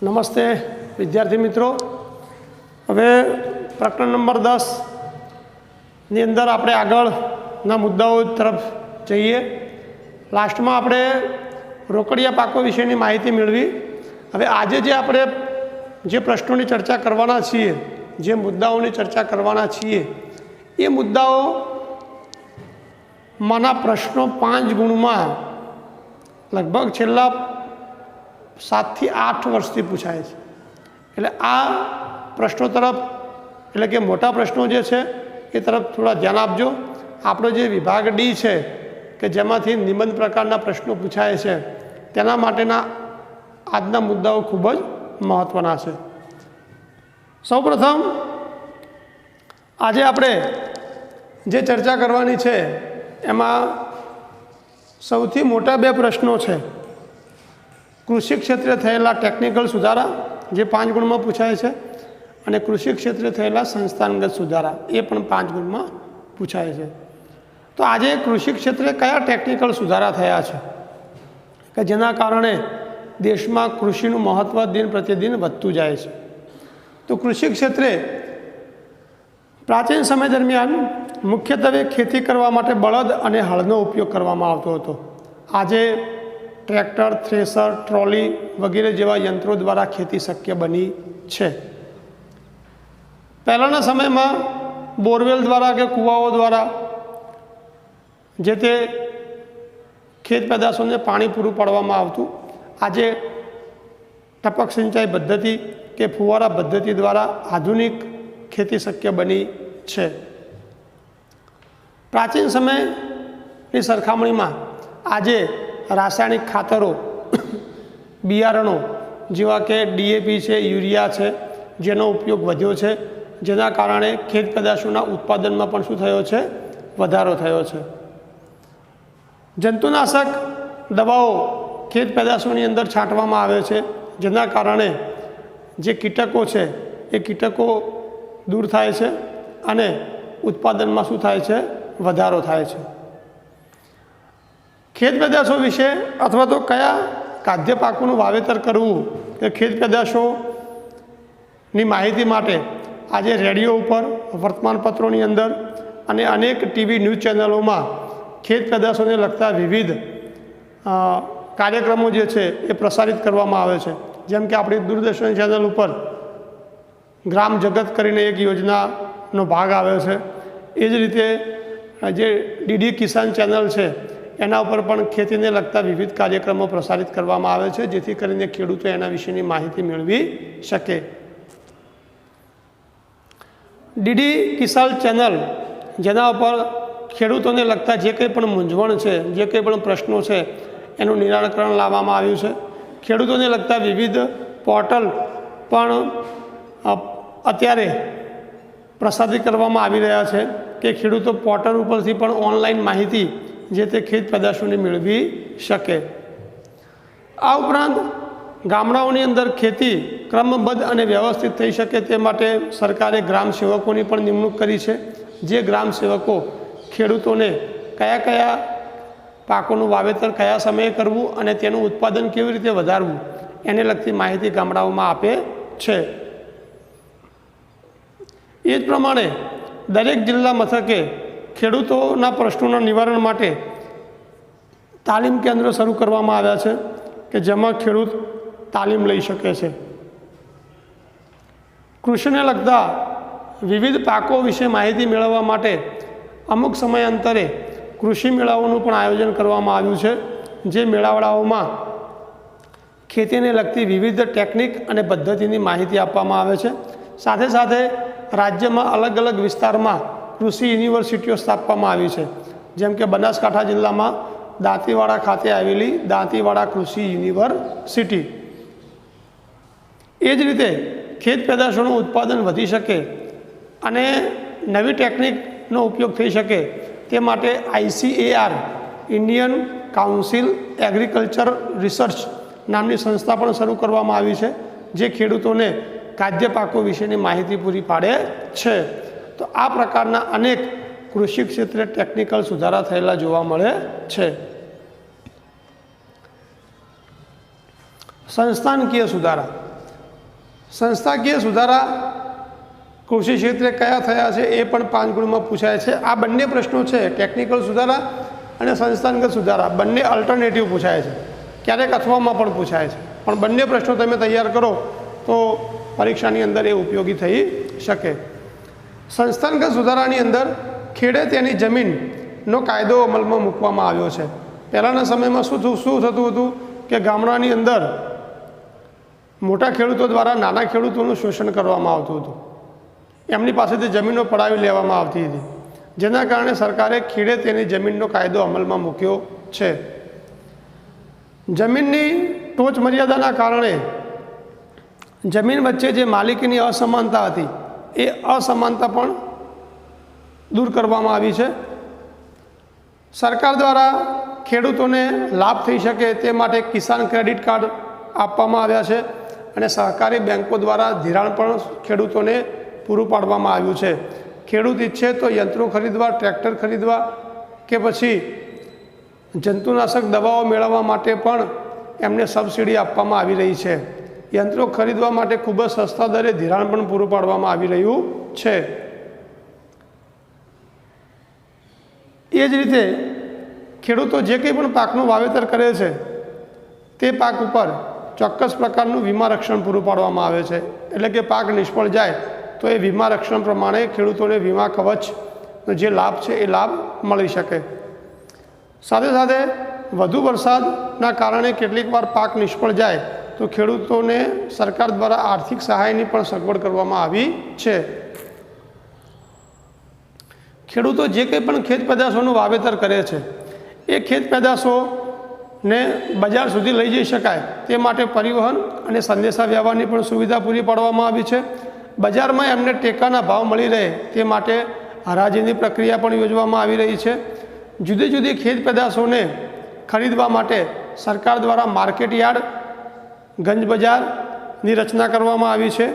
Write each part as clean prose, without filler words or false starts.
નમસ્તે વિદ્યાર્થી મિત્રો। હવે પ્રકરણ નંબર 10ની અંદર આપણે આગળના મુદ્દાઓ તરફ જઈએ। લાસ્ટમાં આપણે રોકડિયા પાકો વિશેની માહિતી મેળવી। હવે આજે જે આપણે જે પ્રશ્નોની ચર્ચા કરવાના છીએ, જે મુદ્દાઓની ચર્ચા કરવાના છીએ, એ મુદ્દાઓમાંના પ્રશ્નો 5 ગુણમાં લગભગ છેલ્લા 7 થી 8 વર્ષથી પૂછાય છે। એટલે આ પ્રશ્નો તરફ, એટલે કે મોટા પ્રશ્નો જે છે એ તરફ થોડા ધ્યાન આપજો। આપણો જે વિભાગ ડી છે કે જેમાંથી નિબંધ પ્રકારના પ્રશ્નો પૂછાય છે, તેના માટેના આજના મુદ્દાઓ ખૂબ જ મહત્ત્વના છે। સૌપ્રથમ આજે આપણે જે ચર્ચા કરવાની છે એમાં સૌથી મોટા 2 પ્રશ્નો છે। કૃષિ ક્ષેત્રે થયેલા ટેકનિકલ સુધારા જે 5 ગુણમાં પૂછાય છે, અને કૃષિ ક્ષેત્રે થયેલા સંસ્થાનગત સુધારા એ પણ 5 ગુણમાં પૂછાય છે। તો આજે કૃષિ ક્ષેત્રે કયા ટેકનિકલ સુધારા થયા છે કે જેના કારણે દેશમાં કૃષિનું મહત્ત્વ દિન પ્રતિદિન વધતું જાય છે? તો કૃષિ ક્ષેત્રે પ્રાચીન સમય દરમિયાન મુખ્યત્વે ખેતી કરવા માટે બળદ અને હળનો ઉપયોગ કરવામાં આવતો હતો। આજે ટ્રેક્ટર, થ્રેસર, ટ્રોલી વગેરે જેવા યંત્રો દ્વારા ખેતી શક્ય બની છે। પહેલાંના સમયમાં બોરવેલ દ્વારા કે કૂવાઓ દ્વારા જે તે ખેત પેદાશોને પાણી પૂરું પાડવામાં આવતું। આજે ટપક સિંચાઈ પદ્ધતિ કે ફુવારા પદ્ધતિ દ્વારા આધુનિક ખેતી શક્ય બની છે। પ્રાચીન સમયની સરખામણીમાં આજે રાસાયણિક ખાતરો, બિયારણો જેવા કે ડીએપી છે, યુરિયા છે, જેનો ઉપયોગ વધ્યો છે, જેના કારણે ખેત પેદાશોના ઉત્પાદનમાં પણ શું થયો છે? વધારો થયો છે। જંતુનાશક દવાઓ ખેત પેદાશોની અંદર છાંટવામાં આવે છે, જેના કારણે જે કીટકો છે એ કીટકો દૂર થાય છે અને ઉત્પાદનમાં શું થાય છે? વધારો થાય છે। ખેત પેદાશો વિશે અથવા તો કયા ખાદ્ય પાકોનું વાવેતર કરવું કે ખેત પેદાશોની માહિતી માટે આજે રેડિયો ઉપર, વર્તમાનપત્રોની અંદર અને અનેક ટીવી ન્યૂઝ ચેનલોમાં ખેત પેદાશોને લગતા વિવિધ કાર્યક્રમો જે છે એ પ્રસારિત કરવામાં આવે છે। જેમ કે આપણી દૂરદર્શન ચેનલ ઉપર ગ્રામ જગત કરીને એક યોજનાનો ભાગ આવે છે। એ જ રીતે જે ડીડી કિસાન ચેનલ છે એના ઉપર પણ ખેતીને લગતા વિવિધ કાર્યક્રમો પ્રસારિત કરવામાં આવે છે, જેથી કરીને ખેડૂતો એના વિશેની માહિતી મેળવી શકે। ડીડી કિસાન ચેનલ, જેના ઉપર ખેડૂતોને લગતા જે કંઈ પણ મૂંઝવણ છે, જે કંઈ પણ પ્રશ્નો છે એનું નિરાકરણ લાવવામાં આવ્યું છે। ખેડૂતોને લગતા વિવિધ પોર્ટલ પણ અત્યારે પ્રસારિત કરવામાં આવી રહ્યા છે કે ખેડૂતો પોર્ટલ ઉપરથી પણ ઓનલાઈન માહિતી જે તે ખેત પેદાશોની મેળવી શકે। આ ઉપરાંત ગામડાઓની અંદર ખેતી ક્રમબદ્ધ અને વ્યવસ્થિત થઈ શકે તે માટે સરકારે ગ્રામ સેવકોની પણ નિમણૂક કરી છે, જે ગ્રામ સેવકો ખેડૂતોને કયા કયા પાકોનું વાવેતર કયા સમયે કરવું અને તેનું ઉત્પાદન કેવી રીતે વધારવું એને લગતી માહિતી ગામડાઓમાં આપે છે। એ જ પ્રમાણે દરેક જિલ્લા મથકે ખેડૂતોના પ્રશ્નોના નિવારણ માટે તાલીમ કેન્દ્રો શરૂ કરવામાં આવ્યા છે કે જેમાં ખેડૂત તાલીમ લઈ શકે છે। કૃષિને લગતા વિવિધ પાકો વિશે માહિતી મેળવવા માટે અમુક સમયાંતરે કૃષિ મેળાઓનું પણ આયોજન કરવામાં આવ્યું છે, જે મેળાવડાઓમાં ખેતીને લગતી વિવિધ ટેકનિક અને પદ્ધતિની માહિતી આપવામાં આવે છે। સાથે સાથે રાજ્યમાં અલગ અલગ વિસ્તારમાં કૃષિ યુનિવર્સિટીઓ સ્થાપવામાં આવી છે, જેમ કે બનાસકાંઠા જિલ્લામાં દાંતીવાડા ખાતે આવેલી દાંતીવાડા કૃષિ યુનિવર્સિટી। એ જ રીતે ખેત પેદાશોનું ઉત્પાદન વધી શકે અને નવી ટેકનિકનો ઉપયોગ થઈ શકે તે માટે ICAR, Indian council agriculture research નામની સંસ્થા પણ શરૂ કરવામાં આવી છે, જે ખેડૂતોને ખાદ્ય પાકો વિશેની માહિતી પૂરી પાડે છે। તો આ પ્રકારના અનેક કૃષિ ક્ષેત્રે ટેકનિકલ સુધારા થયેલા જોવા મળે છે। સંસ્થાનકીય સુધારા સંસ્થાકીય સુધારા કૃષિ ક્ષેત્રે કયા થયા છે એ પણ 5 ગુણમાં પૂછાય છે। આ બંને પ્રશ્નો છે, ટેકનિકલ સુધારા અને સંસ્થાગત સુધારા, બંને અલ્ટરનેટિવ પૂછાય છે, ક્યારેક અથવામાં પણ પૂછાય છે, પણ બંને પ્રશ્નો તમે તૈયાર કરો તો પરીક્ષાની અંદર એ ઉપયોગી થઈ શકે। સંસ્થાગત સુધારાની અંદર ખેડે તેની જમીનનો કાયદો અમલમાં મૂકવામાં આવ્યો છે। પહેલાંના સમયમાં શું થતું હતું કે ગામડાની અંદર મોટા ખેડૂતો દ્વારા નાના ખેડૂતોનું શોષણ કરવામાં આવતું હતું, એમની પાસેથી જમીનો પડાવી લેવામાં આવતી હતી, જેના કારણે સરકારે ખેડે તેની જમીનનો કાયદો અમલમાં મૂક્યો છે। જમીનની ટોચ મર્યાદાના કારણે જમીન વચ્ચે જે માલિકીની અસમાનતા હતી એ અસમાનતા પણ દૂર કરવામાં આવી છે। સરકાર દ્વારા ખેડૂતોને લાભ થઈ શકે તે માટે કિસાન ક્રેડિટ કાર્ડ આપવામાં આવ્યા છે અને સહકારી બેન્કો દ્વારા ધિરાણ પણ ખેડૂતોને પૂરું પાડવામાં આવ્યું છે। ખેડૂત ઈચ્છે તો યંત્રો ખરીદવા, ટ્રેક્ટર ખરીદવા કે પછી જંતુનાશક દવાઓ મેળવવા માટે પણ એમને સબસિડી આપવામાં આવી રહી છે। યંત્રો ખરીદવા માટે ખૂબ જ સસ્તા દરે ધિરાણ પણ પૂરું પાડવામાં આવી રહ્યું છે। એ જ રીતે ખેડૂતો જે કંઈ પણ પાકનું વાવેતર કરે છે તે પાક ઉપર ચોક્કસ પ્રકારનું વીમા રક્ષણ પૂરું પાડવામાં આવે છે, એટલે કે પાક નિષ્ફળ જાય તો એ વીમા રક્ષણ પ્રમાણે ખેડૂતોને વીમા કવચનો જે લાભ છે એ લાભ મળી શકે। સાથે સાથે વધુ વરસાદના કારણે કેટલીક વાર પાક નિષ્ફળ જાય તો ખેડૂતોને સરકાર દ્વારા આર્થિક સહાયની પણ સગવડ કરવામાં આવી છે। ખેડૂતો જે કંઈ પણ ખેત પેદાશોનું વાવેતર કરે છે એ ખેત પેદાશોને બજાર સુધી લઈ જઈ શકાય તે માટે પરિવહન અને સંદેશા વ્યવહારની પણ સુવિધા પૂરી પાડવામાં આવી છે। બજારમાં એમને ટેકાના ભાવ મળી રહે તે માટે હરાજીની પ્રક્રિયા પણ યોજવામાં આવી રહી છે। જુદી જુદી ખેત પેદાશોને ખરીદવા માટે સરકાર દ્વારા માર્કેટ યાર્ડ, ગંજ બજારની રચના કરવામાં આવી છે।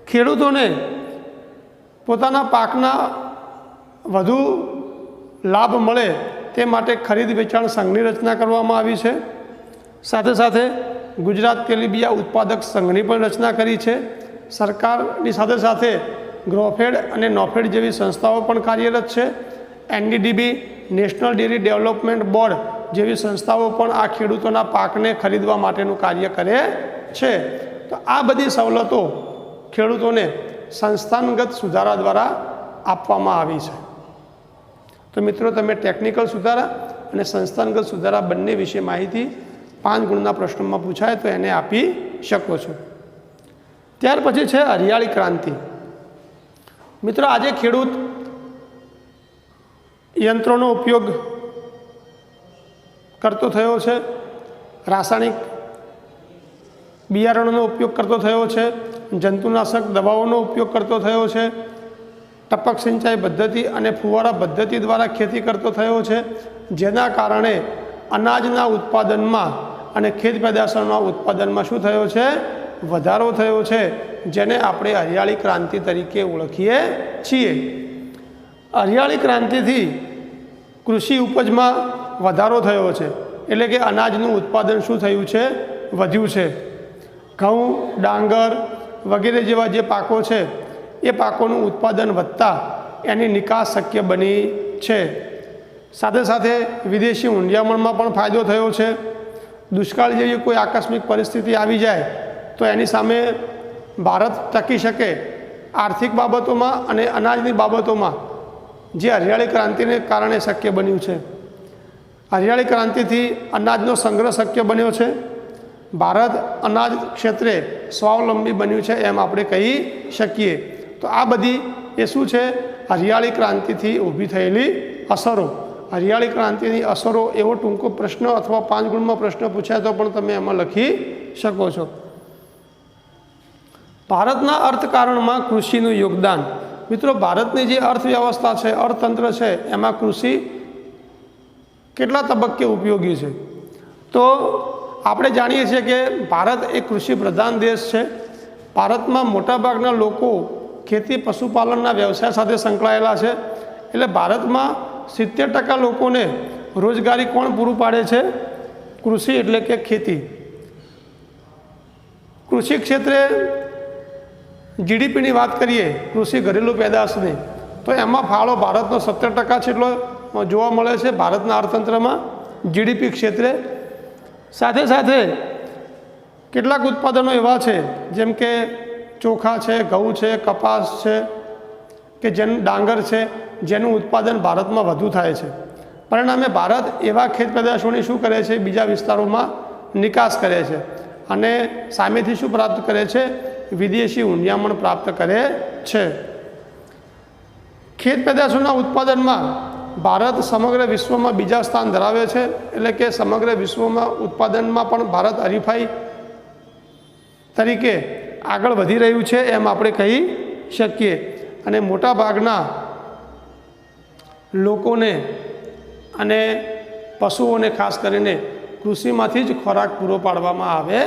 ખેડૂતોને પોતાના પાકના વધુ લાભ મળે તે માટે ખરીદ વેચાણ સંઘની રચના કરવામાં આવી છે। સાથે સાથે ગુજરાત તેલીબિયા ઉત્પાદક સંઘની પણ રચના કરી છે। સરકારની સાથે સાથે ગ્રોફેડ અને નોફેડ જેવી સંસ્થાઓ પણ કાર્યરત છે। NDDB, national dairy development board જેવી સંસ્થાઓ પણ આ ખેડૂતોના પાકને ખરીદવા માટેનું કાર્ય કરે છે। તો આ બધી સવલતો ખેડૂતોને સંસ્થાગત સુધારા દ્વારા આપવામાં આવી છે। તો મિત્રો, તમે ટેકનિકલ સુધારા અને સંસ્થાગત સુધારા બંને વિશે માહિતી 5 ગુણના પ્રશ્નોમાં પૂછાય તો એને આપી શકો છો। ત્યાર પછી છે હરિયાળી ક્રાંતિ। મિત્રો, આજે ખેડૂત યંત્રોનો ઉપયોગ કરતો થયો છે, રાસાયણિક બિયારણોનો ઉપયોગ કરતો થયો છે, જંતુનાશક દવાઓનો ઉપયોગ કરતો થયો છે, ટપક સિંચાઈ પદ્ધતિ અને ફુવારા પદ્ધતિ દ્વારા ખેતી કરતો થયો છે, જેના કારણે અનાજના ઉત્પાદનમાં અને ખેત પેદાશોના ઉત્પાદનમાં શું થયો છે? વધારો થયો છે, જેને આપણે હરિયાળી ક્રાંતિ તરીકે ઓળખીએ છીએ। હરિયાળી ક્રાંતિથી કૃષિ ઉપજમાં વધારો થયો છે, એટલે કે અનાજનું ઉત્પાદન શું થયું છે? વધ્યું છે। ઘઉં, ડાંગર વગેરે જેવા જે પાકો છે એ પાકોનું ઉત્પાદન વધતા એની નિકાસ શક્ય બની છે। સાથે સાથે વિદેશી ઊંડિયામણમાં પણ ફાયદો થયો છે। દુષ્કાળ જેવી કોઈ આકસ્મિક પરિસ્થિતિ આવી જાય તો એની સામે ભારત ટકી શકે આર્થિક બાબતોમાં અને અનાજની બાબતોમાં જે હરિયાળી ક્રાંતિને કારણે શક્ય બન્યું છે। હરિયાળી ક્રાંતિથી અનાજનો સંગ્રહ શક્ય બન્યો છે। ભારત અનાજ ક્ષેત્રે સ્વાવલંબી બન્યું છે એમ આપણે કહી શકીએ। તો આ બધી એ શું છે? હરિયાળી ક્રાંતિથી ઊભી થયેલી અસરો। હરિયાળી ક્રાંતિની અસરો એવો ટૂંકો પ્રશ્ન અથવા 5 ગુણમાં પ્રશ્ન પૂછાય તો પણ તમે એમાં લખી શકો છો। ભારતના અર્થકારણમાં કૃષિનું યોગદાન। મિત્રો, ભારતની જે અર્થવ્યવસ્થા છે, અર્થતંત્ર છે, એમાં કૃષિ કેટલા તબક્કે ઉપયોગી છે? તો આપણે જાણીએ છીએ કે ભારત એક કૃષિ પ્રધાન દેશ છે। ભારતમાં મોટાભાગના લોકો ખેતી પશુપાલનના વ્યવસાય સાથે સંકળાયેલા છે, એટલે ભારતમાં 70% લોકોને રોજગારી કોણ પૂરું પાડે છે? કૃષિ એટલે કે ખેતી। કૃષિ ક્ષેત્રે જીડીપીની વાત કરીએ કૃષિ ઘરેલું પેદાશની, તો એમાં ફાળો ભારતનો 70% જેટલો જોવા મળે છે ભારતના અર્થતંત્રમાં જીડીપી ક્ષેત્રે. સાથે સાથે કેટલાક ઉત્પાદનો એવા છે જેમ કે ચોખા છે, ઘઉં છે, કપાસ છે કે જેનું ડાંગર છે, જેનું ઉત્પાદન ભારતમાં વધુ થાય છે. પરિણામે ભારત એવા ખેત પેદાશોની શું કરે છે, બીજા વિસ્તારોમાં નિકાસ કરે છે અને સામેથી શું પ્રાપ્ત કરે છે, વિદેશી હુંડિયામણ પ્રાપ્ત કરે છે. ખેત પેદાશોના ઉત્પાદનમાં ભારત સમગ્ર વિશ્વમાં બીજા સ્થાન ધરાવે છે. એટલે કે સમગ્ર વિશ્વમાં ઉત્પાદનમાં પણ ભારત હરીફાઈ તરીકે આગળ વધી રહ્યું છે એમ આપણે કહી શકીએ. અને મોટા ભાગના લોકોને અને પશુઓને ખાસ કરીને કૃષિમાંથી જ ખોરાક પૂરો પાડવામાં આવે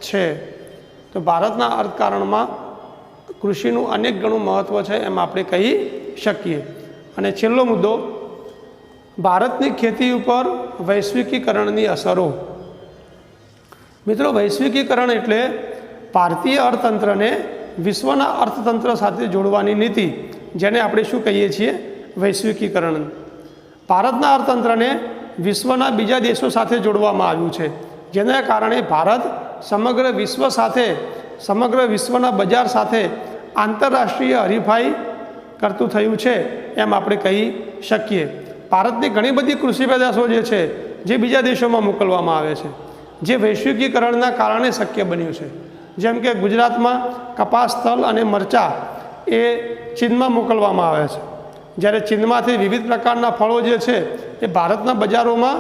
છે. તો ભારતના અર્થકારણમાં કૃષિનું અનેક ગણું મહત્ત્વ છે એમ આપણે કહી શકીએ. અને છેલ્લો મુદ્દો, ભારતની ખેતી ઉપર વૈશ્વિકીકરણની અસરો. મિત્રો, વૈશ્વિકીકરણ એટલે ભારતીય અર્થતંત્રને વિશ્વના અર્થતંત્ર સાથે જોડવાની નીતિ, જેને આપણે શું કહીએ છીએ, વૈશ્વિકીકરણ. ભારતના અર્થતંત્રને વિશ્વના બીજા દેશો સાથે જોડવામાં આવ્યું છે, જેના કારણે ભારત સમગ્ર વિશ્વ સાથે, સમગ્ર વિશ્વના બજાર સાથે આંતરરાષ્ટ્રીય હરીફાઈ કરતું થયું છે એમ આપણે કહી શકીએ. ભારતની ઘણી બધી કૃષિ પેદાશો જે છે જે બીજા દેશોમાં મોકલવામાં આવે છે, જે વૈશ્વિકીકરણના કારણે શક્ય બન્યું છે. જેમ કે ગુજરાતમાં કપાસ, તલ અને મરચાં એ ચીનમાં મોકલવામાં આવે છે, જ્યારે ચીનમાંથી વિવિધ પ્રકારના ફળો જે છે એ ભારતના બજારોમાં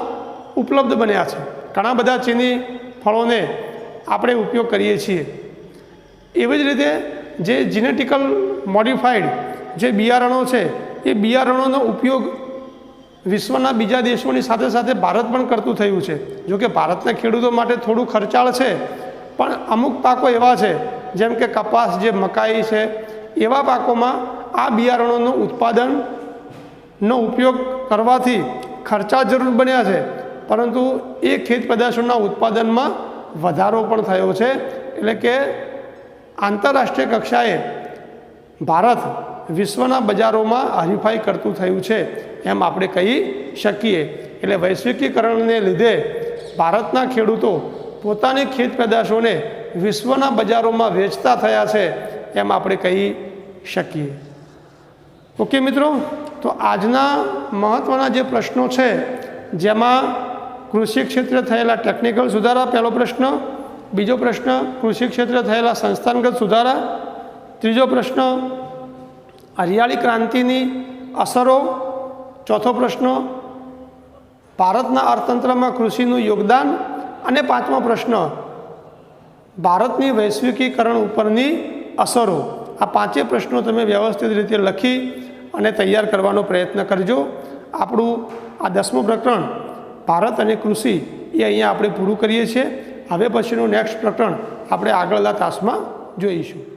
ઉપલબ્ધ બન્યા છે. ઘણા બધા ચીની ફળોને આપણે ઉપયોગ કરીએ છીએ. એવી જ રીતે જે જીનેટિકલ મોડિફાઈડ જે બિયારણો છે એ બિયારણોનો ઉપયોગ વિશ્વના બીજા દેશોની સાથે સાથે ભારત પણ કરતું થયું છે. જોકે ભારતના ખેડૂતો માટે થોડું ખર્ચાળ છે, પણ અમુક પાકો એવા છે જેમ કે કપાસ, જે મકાઈ છે, એવા પાકોમાં આ બિયારણોનું ઉત્પાદનનો ઉપયોગ કરવાથી ખર્ચા જરૂર બન્યા છે, પરંતુ એ ખેત પેદાશોના ઉત્પાદનમાં વધારો પણ થયો છે. એટલે કે આંતરરાષ્ટ્રીય કક્ષાએ ભારત વિશ્વના બજારોમાં હરીફાઈ કરતું થયું છે એમ આપણે કહી શકીએ. એટલે વૈશ્વિકીકરણને લીધે ભારતના ખેડૂતો પોતાની ખેત પેદાશોને વિશ્વના બજારોમાં વેચતા થયા છે એમ આપણે કહી શકીએ. ઓકે મિત્રો, તો આજના મહત્ત્વના જે પ્રશ્નો છે જેમાં કૃષિ ક્ષેત્રે થયેલા ટેકનિકલ સુધારા પહેલો પ્રશ્ન, બીજો પ્રશ્ન કૃષિ ક્ષેત્રે થયેલા સંસ્થાનગત સુધારા, ત્રીજો પ્રશ્ન હરિયાળી ક્રાંતિની અસરો, ચોથો પ્રશ્ન ભારતના અર્થતંત્રમાં કૃષિનું યોગદાન અને પાંચમો પ્રશ્ન ભારતની વૈશ્વિકીકરણ ઉપરની અસરો. આ પાંચેય પ્રશ્નો તમે વ્યવસ્થિત રીતે લખી અને તૈયાર કરવાનો પ્રયત્ન કરજો. આપણું આ 10મું પ્રકરણ ભારત અને કૃષિ એ અહીંયા આપણે પૂરું કરીએ છીએ. હવે પછીનું નેક્સ્ટ પ્રકરણ આપણે આગળના તાસમાં જોઈશું.